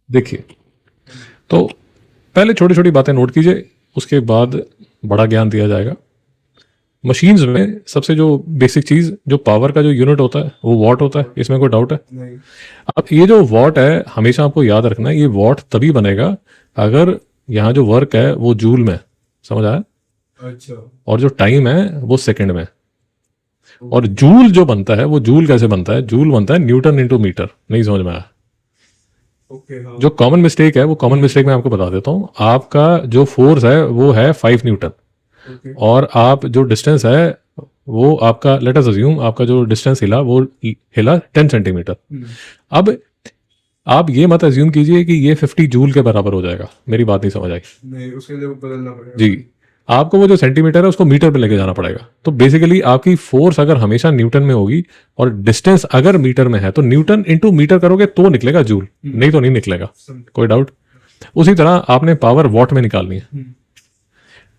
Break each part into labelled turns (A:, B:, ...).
A: देखिए, तो पहले छोटी छोटी बातें नोट कीजिए, उसके बाद बड़ा ज्ञान दिया जाएगा। मशीन्स में सबसे जो बेसिक चीज़, जो पावर का जो यूनिट होता है वो वॉट होता है, इसमें कोई डाउट है?
B: नहीं।
A: अब ये जो वॉट है, हमेशा आपको याद रखना है, ये वॉट तभी बनेगा अगर यहाँ जो वर्क है वो जूल में, समझ आया?
B: अच्छा।
A: और जो टाइम है वो सेकंड में। और जूल जो बनता है, वो जूल कैसे बनता है? जूल बनता है न्यूटन इंटू मीटर। नहीं समझ में आया?
B: ओके। हाँ।
A: जो कॉमन मिस्टेक है, वो कॉमन मिस्टेक मैं आपको बता देता हूँ। आपका जो फोर्स है वो है 5 न्यूटन,
B: ओके।
A: और आप जो डिस्टेंस है वो आपका, लेट अस अज्यूम आपका जो डिस्टेंस हिला वो हिला 10 सेंटीमीटर। अब आप ये मत अज्यूम कीजिए कि ये 50 जूल के बराबर हो जाएगा। मेरी बात नहीं समझ आई?
B: नहीं, उसके लिए वो बदलना पड़ेगा।
A: जी, आपको वो जो सेंटीमीटर है उसको मीटर पे लेके जाना पड़ेगा। तो बेसिकली आपकी फोर्स अगर हमेशा न्यूटन में होगी और डिस्टेंस अगर मीटर में है, तो न्यूटन इंटू मीटर करोगे तो निकलेगा जूल, नहीं तो नहीं निकलेगा। कोई डाउट? उसी तरह आपने पावर वॉट में निकालनी है,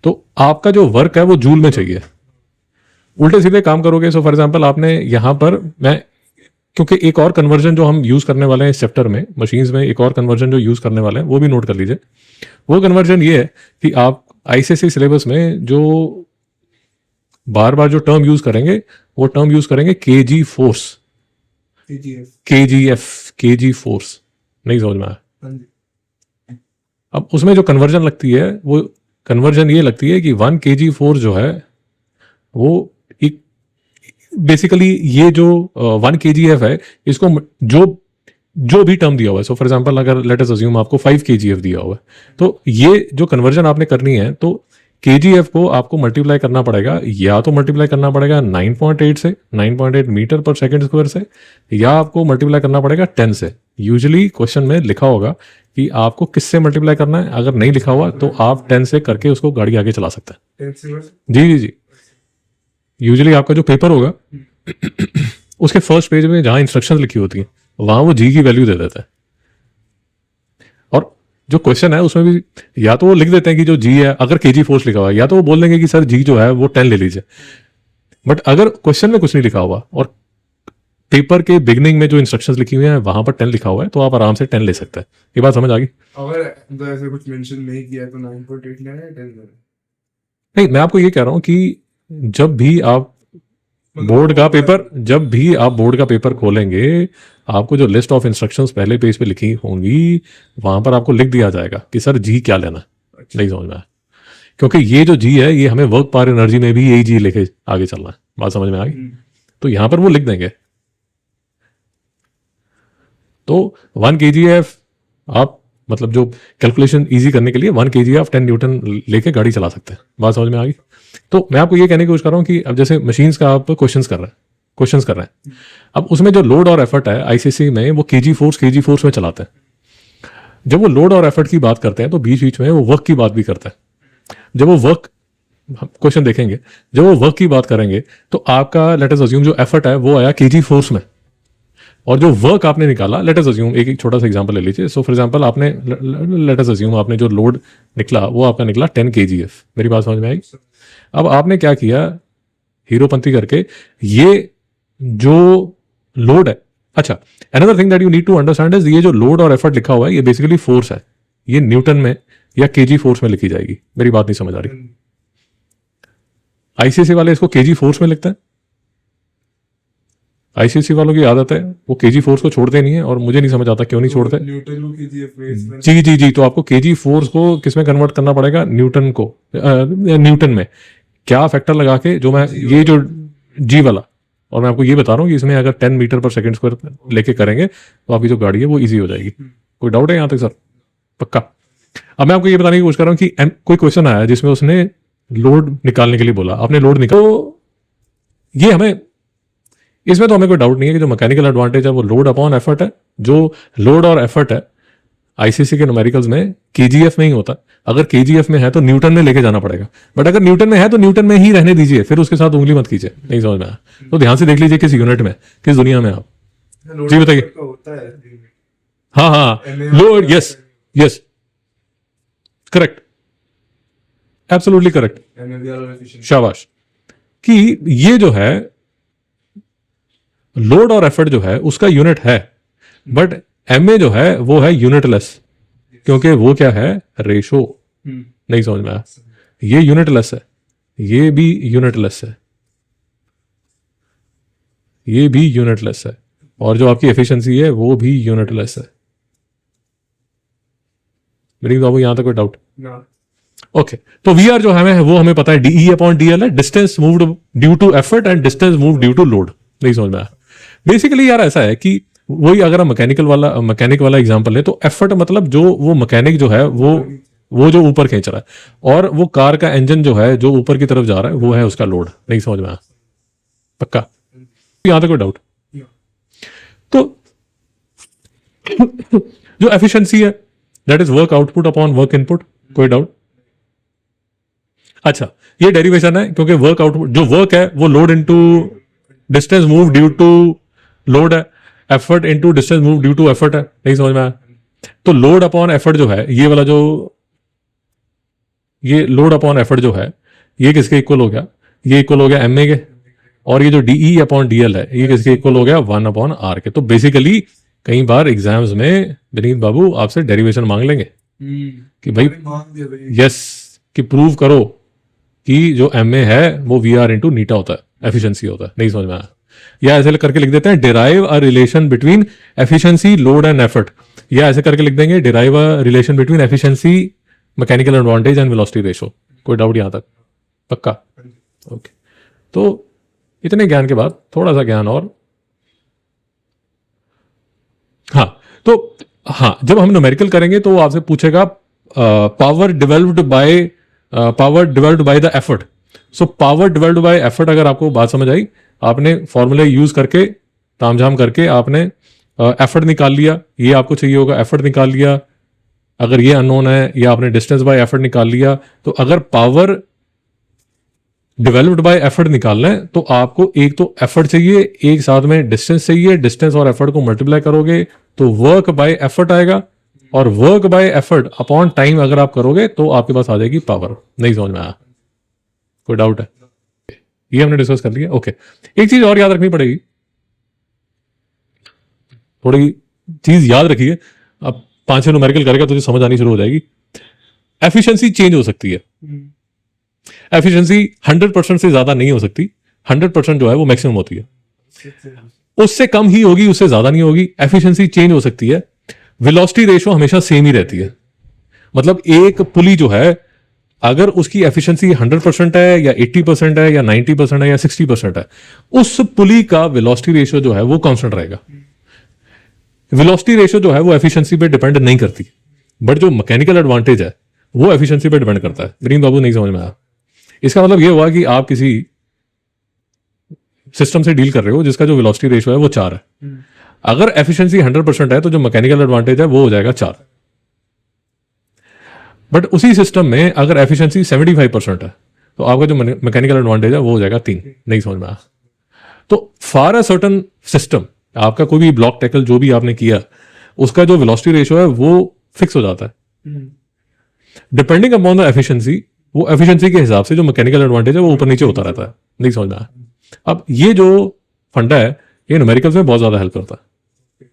A: तो आपका जो वर्क है वो जूल में चाहिए। उल्टे सीधे काम करोगे, सो फॉर एग्जांपल आपने यहां पर, मैं क्योंकि एक और कन्वर्जन जो हम यूज करने वाले हैं इस चैप्टर में, मशीन्स में एक और कन्वर्जन जो यूज करने वाले हैं वो भी नोट कर लीजिए। वो कन्वर्जन ये है कि आप आईसीएसई सिलेबस में जो बार बार जो टर्म यूज करेंगे, वो टर्म यूज करेंगे KG force,
B: TGF।
A: KGF, KG force. नहीं समझ में आया?
B: हाँ जी।
A: अब उसमें जो कन्वर्जन लगती है, वो कन्वर्जन ये लगती है कि 1 केजी फोर्स जो है वो एक, बेसिकली ये जो 1 केजीएफ है, इसको जो जो भी टर्म दिया हुआ है, सो फॉर एग्जांपल अगर लेट अस अज्यूम आपको 5 केजीएफ दिया हुआ है, तो ये जो कन्वर्जन आपने करनी है, तो केजीएफ को आपको मल्टीप्लाई करना पड़ेगा, या तो मल्टीप्लाई करना पड़ेगा 9.8 से, 9.8 मीटर पर सेकंड स्क्वायर से, या आपको मल्टीप्लाई करना पड़ेगा 10 से। यूजुअली क्वेश्चन में लिखा होगा कि आपको किससे मल्टीप्लाई करना है। अगर नहीं लिखा हुआ तो आप 10 से करके उसको गाड़ी आगे चला सकते हैं।
B: 10 से बस।
A: जी जी जी। यूजुअली आपका जो पेपर होगा उसके फर्स्ट पेज में जहां इंस्ट्रक्शंस लिखी होती हैं, वहां वो जी की वैल्यू दे देता है। और जो क्वेश्चन है उसमें भी या तो वो लिख देते हैं कि जो जी है, अगर केजी फोर्स लिखा हुआ है, या तो वो बोल देंगे कि सर जी जो है वो 10 ले लीजिए। बट अगर क्वेश्चन में कुछ नहीं लिखा हुआ और पेपर के बिगनिंग में जो इंस्ट्रक्शंस लिखी हुई हैं वहां पर 10 लिखा हुआ है, तो आप आराम से 10 ले सकते हैं। ये बात समझ आ गई?
B: अगर मतलब ऐसे कुछ मेंशन नहीं किया है तो 9.8 लेना है, 10 लेना है?
A: नहीं, मैं आपको ये कह रहा हूं कि जब भी आप बोर्ड का पेपर, जब भी आप बोर्ड का पेपर खोलेंगे, आपको जो लिस्ट ऑफ इंस्ट्रक्शंस पहले पेज पे लिखी होंगी, वहां पर आपको लिख दिया जाएगा कि सर जी क्या लेना है। नहीं समझ में आया? क्योंकि ये जो जी है, ये हमें वर्क पावर एनर्जी में भी यही जी लेके आगे चलना है। बात समझ में आ गई? तो यहां पर वो लिख देंगे। तो 1 केजीएफ आप, मतलब जो कैलकुलेशन इजी करने के लिए 1 केजीएफ 10 न्यूटन लेके गाड़ी चला सकते हैं। बात समझ में आ गई? तो मैं आपको ये कहने की कोशिश कर रहा हूँ कि अब जैसे मशीन्स का आप क्वेश्चंस कर रहे हैं, अब उसमें जो लोड और एफर्ट है आईसीसी में, वो केजी फोर्स में चलाते हैं। जब वो लोड और एफर्ट की बात करते हैं तो बीच बीच में वो वर्क की बात भी करते हैं। जब वो वर्क, क्वेश्चन देखेंगे, जब वो वर्क की बात करेंगे तो आपका लेट अस अज्यूम जो एफर्ट है वो आया केजी फोर्स में, और जो वर्क आपने निकाला, लेट अस अज्यूम एक छोटा सा एग्जांपल ले लीजिए। सो फॉर एग्जांपल आपने, लेट अस अज्यूम आपने जो लोड निकला वो आपका निकला 10 केजीएफ। मेरी बात समझ में आई? अब आपने क्या किया, हीरोपंती करके ये जो लोड है, अच्छा, another thing that you need to understand is, ये जो लोड और एफर्ट लिखा हुआ है ये बेसिकली फोर्स है। ये न्यूटन में या केजी फोर्स में लिखी जाएगी। मेरी बात नहीं समझ आ रही? आईसीएसई वाले इसको केजी फोर्स में लिखते हैं। आईसीएसई वालों की आदत है, वो केजी फोर्स को छोड़ते नहीं है, और मुझे नहीं समझ आता क्यों नहीं छोड़ते।
B: न्यूटन को KGF में इसमें।
A: जी जी जी। तो आपको केजी फोर्स को किस में कन्वर्ट करना पड़ेगा? न्यूटन को, न्यूटन में क्या फैक्टर लगा के, जो मैं ये जो जी वाला, और मैं आपको ये बता रहा हूँ कि इसमें अगर 10 मीटर पर सेकंड स्क्वायर लेके करेंगे तो आपकी जो गाड़ी है वो इजी हो जाएगी। कोई डाउट है यहाँ तक सर? पक्का? अब मैं आपको ये बताने की कोशिश कर रहा हूँ कि कोई क्वेश्चन आया जिसमें उसने लोड निकालने के लिए बोला, आपने लोड निकाल, तो ये हमें, इसमें तो हमें कोई डाउट नहीं है कि जो मैकेनिकल एडवांटेज है वो लोड अपॉन एफर्ट है। जो लोड और एफर्ट है आईसीसी के न्यूमेरिकल्स में केजीएफ में ही होता है। अगर केजीएफ में है तो न्यूटन में लेके जाना पड़ेगा, बट अगर न्यूटन में है तो न्यूटन में ही रहने दीजिए, फिर उसके साथ उंगली मत कीजिए। नहीं समझ में आया? तो ध्यान से देख लीजिए किस यूनिट में, किस दुनिया में आप। जी बताइए। हाँ हाँ, load, yes yes, correct, absolutely correct, शाबाश। कि ये जो है लोड और एफर्ट जो है उसका यूनिट है, बट एमए जो है वो है यूनिटलेस। क्योंकि वो क्या है, रेशो। नहीं समझ में आया? ये यूनिटलेस है, ये भी यूनिटलेस है, ये भी यूनिटलेस है, और जो आपकी एफिशिएंसी है वो भी यूनिटलेस है। मेरी बाबू यहां तक कोई डाउट? ओके, तो वी आर जो हमें है वो हमें पता है डीई अपॉन डीएल है, distance moved due to effort and distance moved due to load. नहीं समझ में आया? बेसिकली यार ऐसा है कि वही अगर हम मैकेनिक वाला एग्जांपल है, तो एफर्ट मतलब जो वो मैकेनिक जो है वो जो ऊपर खींच रहा है, और वो कार का इंजन जो है जो ऊपर की तरफ जा रहा है वो है उसका लोड। नहीं समझ में आया? पक्का? यहां तक कोई डाउट? तो जो एफिशिएंसी है that is work output upon work input. कोई डाउट? अच्छा, ये डेरिवेशन है क्योंकि वर्क आउटपुट जो वर्क है वो load into distance move due to load है, effort into distance move due to effort है। नहीं समझ में आया? तो लोड अपॉन एफर्ट जो है ये वाला जो ये लोड अपॉन एफर्ट जो है ये किसके इक्वल हो गया? ये इक्वल हो गया एम ए के, और ये जो डीई अपॉन डीएल है ये किसके इक्वल हो गया? 1 अपॉन आर के। तो बेसिकली कई बार एग्जाम्स में विनीत बाबू आपसे डेरिवेशन मांग लेंगे कि भाई यस कि प्रूव करो कि जो एम ए है वो वी आर इंटू नीटा होता है, एफिशिएंसी होता है। नहीं समझ में आया? या ऐसे करके लिख देते हैं derive a relation between efficiency load and effort, या ऐसे करके लिख देंगे derive a relation between efficiency mechanical advantage and velocity ratio. कोई डाउट यहां तक? पक्का? ओके, तो इतने ज्ञान के बाद थोड़ा सा ज्ञान और। हाँ, तो हाँ, जब हम न्यूमेरिकल करेंगे तो वो आपसे पूछेगा power developed by the effort. So power developed bye effort, अगर आपको बात समझ आई, आपने फॉर्मूले यूज करके तामझाम करके आपने एफर्ट निकाल लिया, ये आपको चाहिए होगा एफर्ट निकाल लिया। अगर ये अननोन है, या आपने डिस्टेंस बाय एफर्ट निकाल लिया, तो अगर पावर डिवेल्प्ड बाय एफर्ट निकालना है तो आपको एक तो एफर्ट चाहिए, एक साथ में डिस्टेंस चाहिए। डिस्टेंस और एफर्ट को मल्टीप्लाई करोगे तो वर्क बाय एफर्ट आएगा, और work by effort upon time अगर आप करोगे तो आपके पास आ जाएगी पावर। नहीं समझ में आया? कोई डाउट है? ये हमने डिस्कस कर लिया। ओके, एक चीज और याद रखनी पड़ेगी, थोड़ी चीज याद रखिए, अब 5-6 न्यूमेरिकल करेगा तो समझ आनी शुरू हो जाएगी। एफिशिएंसी चेंज हो सकती है, एफिशिएंसी 100% से ज्यादा नहीं हो सकती। 100% जो है वो मैक्सिमम होती है, उससे कम ही होगी, उससे ज्यादा नहीं होगी। एफिशिएंसी चेंज हो सकती है, वेलोसिटी रेशो हमेशा सेम ही रहती है। मतलब एक पुली जो है अगर उसकी एफिशिएंसी 100% है या 80% है या 90% है या 60% है, उस पुली का वेलोसिटी रेशो जो है वो कांस्टेंट रहेगा। वेलोसिटी रेशो जो है वो एफिशिएंसी पे डिपेंड नहीं करती, बट जो मैकेनिकल एडवांटेज है वो एफिशिएंसी पे डिपेंड करता है। ग्रीन बाबू नहीं समझ में आया? इसका मतलब ये हुआ कि आप किसी सिस्टम से डील कर रहे हो जिसका जो वेलोसिटी रेशो है वो 4 है। अगर एफिशिएंसी 100% है तो जो मैकेनिकल एडवांटेज है वो हो जाएगा 4। बट उसी सिस्टम में अगर एफिशिएंसी 75% है तो आपका जो मैकेनिकल एडवांटेज है वो हो जाएगा 3। नहीं समझ में आया? तो फॉर अ सर्टन सिस्टम आपका कोई भी ब्लॉक टैकल जो भी आपने किया उसका जो वेलोसिटी रेशो है वो फिक्स हो जाता है डिपेंडिंग अपॉन द एफिशिएंसी। वो एफिशिएंसी के हिसाब से जो मैकेनिकल एडवांटेज है वो ऊपर नीचे होता रहता है। नहीं समझ में आया? अब ये जो फंडा है ये न्यूमेरिकल्स में बहुत ज्यादा हेल्प करता है।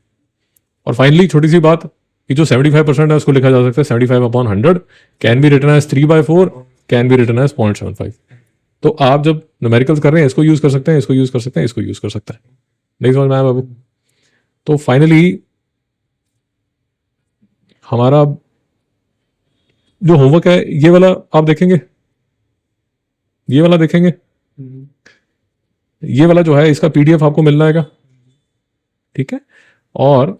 A: और फाइनली छोटी सी बात कि जो 75% है उसको लिखा जा सकता है 75/100 can be written as 3/4 can be written as 0.75। तो आप जब न्यूमेरिकल्स कर रहे हैं इसको यूज कर सकते हैं, इसको यूज कर सकते हैं, इसको यूज कर सकते हैं। नहीं समझ में आया बाबू? तो फाइनली हमारा जो होमवर्क है ये वाला आप देखेंगे, ये वाला देखेंगे, ये वाला जो है इसका पीडीएफ आपको मिल जाएगा, ठीक है। और